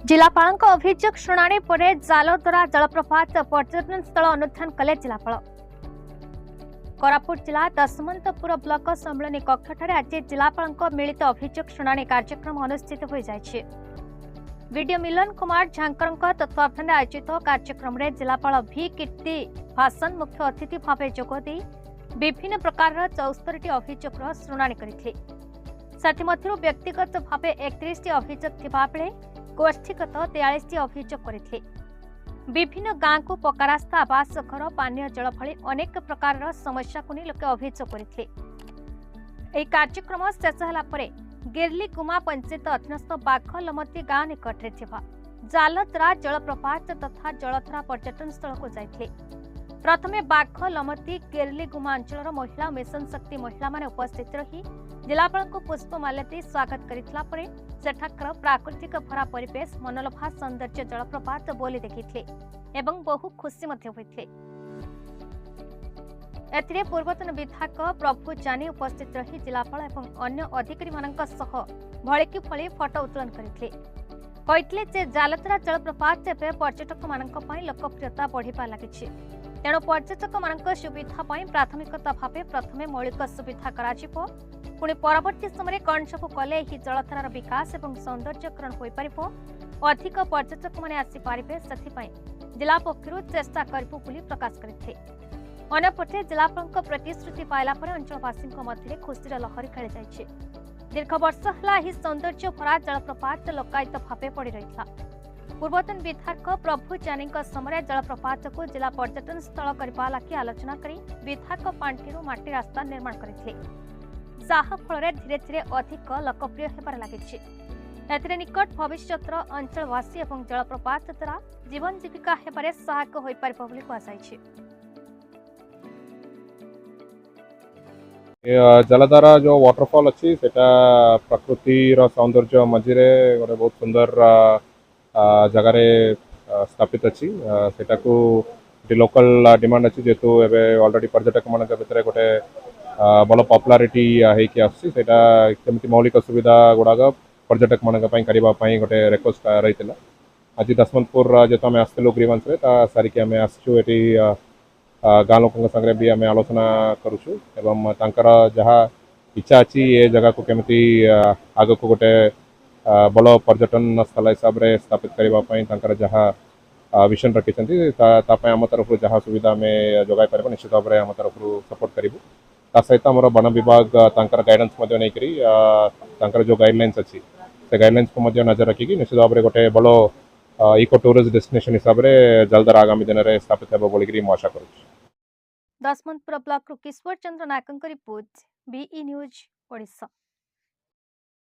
जिलापाल अभियोग शुणाणी पर जालद्वारा जलप्रपात पर्यटन स्थल अनुधान कले जिलापाल। कोरापुट जिला दशमंतपुर ब्लॉक सम्मिलनी कक्ष आज जिलापाल मिलित अभियोग शुणाणी कार्यक्रम अनुष्ठित हो जाए। वीडियो मिलन कुमार झांकर तत्वावधान आयोजित कार्यक्रम में जिलापाल भी कीर्ति भाषण मुख्य अतिथि भाव जोगदे विभिन्न प्रकार 74 अभियोग शुणाणी करते। व्यक्तिगत भाव 31 अभियोग थिबा बेले गोष्ठीगत 43 अभियोग करते। विभिन्न गाँव को पक्का रास्ता, आवास घर, पानीय जल भली अनेक प्रकार समस्या को नहीं लोके अभियोग करते। यह कार्यक्रम शेष होगा गिरली गुमा पंचायत अधीनस्थ बाघ लमती गाँव निकट में जालद्वारा जलप्रपात तथा जलधरा पर्यटन स्थल को जाते। प्रथमे बाघ लमती गिरली गुमा अंचल महिला मिशन शक्ति महिला माने उपस्थित रही जिलापाल को पुष्पमाल्य दी स्वागत करितला परे सेठाकर प्राकृतिक भरा परिवेश मनोलोभा सौंदर्य जलप्रपात बोली देखिथिले एवं बहु खुशी मध्य होइथिले। एथिरे पूर्वतन विधायक प्रभु जानी उपस्थित रही जिलापाल एवं अन्य अधिकारी मानक सह भळिकी फळी फोटो उत्तोलन करिथिले। कहिथिले जे जालतरा जलप्रपात एबे पर्यटक मानक पई लोकप्रियता बढ़िबा लागिछि। तेणु पर्यटक मानक सुविधा पई प्राथमिकता भावे प्रथमे मौलिक सुविधा कराजिबो, पुणी परवर्ती समय कौन सब कले ही जलधारार विकास और सौंदर्यकरण हो पार अधिक पर्यटक मैंने आसीपारे से जिला पक्षर चेष्टा करूँ प्रकाश करते। अन्यपटे जिलापाल प्रतिश्रुति पाइला अंचलवासी मध्य खुशी लहरी खेली जाइए। दीर्घ वर्ष है सौंदर्य भरा जलप्रपात लोकायित भाव पड़ रही। पूर्वतन विधायक प्रभु जानी समय जलप्रपात को जिला पर्यटन स्थल करने लगी आलोचना कर विधायक पांठिरू माटी रास्ता निर्माण करते, जहा फल धीरे धीरे अधिक लोकप्रिय होबार लागिछि। एथिरे निकट भविष्यतर अंचलवासी और जलप्रपात द्वारा जीवन जीविका हेबारे सहायक होई पारिबो बोली कुहाଯାଇଛି। जलधारा जो वाटरफॉल अच्छी सेटा प्रकृति सौंदर्य मझे गोटे बहुत सुंदर जगार स्थापित अच्छी सेटा को लोकल डिमांड अच्छी जेहेतु ऑलरेडी पर्यटक मान भर गोटे भल पॉपुलारिटी होगी आसमी मौलिक सुविधा गुड़ाक पर्यटक मान करने गोटे रिक्वेस्ट रही। आज दशमंतपुर जेहेतु आम आसलु ग्रीवेंस सारिकी आम आसचु गाँ लोकों संगे भी आम आलोचना करुचु एवं तांकर जहाँ इच्छा अच्छी ये जगह को केमती आग को गोटे भल पर्यटन स्थल हिसाब से स्थापित करने जहाँ विजन रखी आम तरफ जहाँ सुविधा आम जोगाई पार निश्चित भाव में आम तरफ सपोर्ट करूँ। ता सहित आम वन विभाग गाइडेंस नहीं जो गाइडलाइंस अच्छी से गाइडलाइंस को नजर रखिकी निश्चित भाव में गोटे भल इको टूरिस्ट डेस्टिनेशन हिसाब से जलधारा आगामी दिन में स्थापित होगा बोलिकी आशा करुँ। Dasmantpur block Kishore Chandra Nayak report BE news Odisha.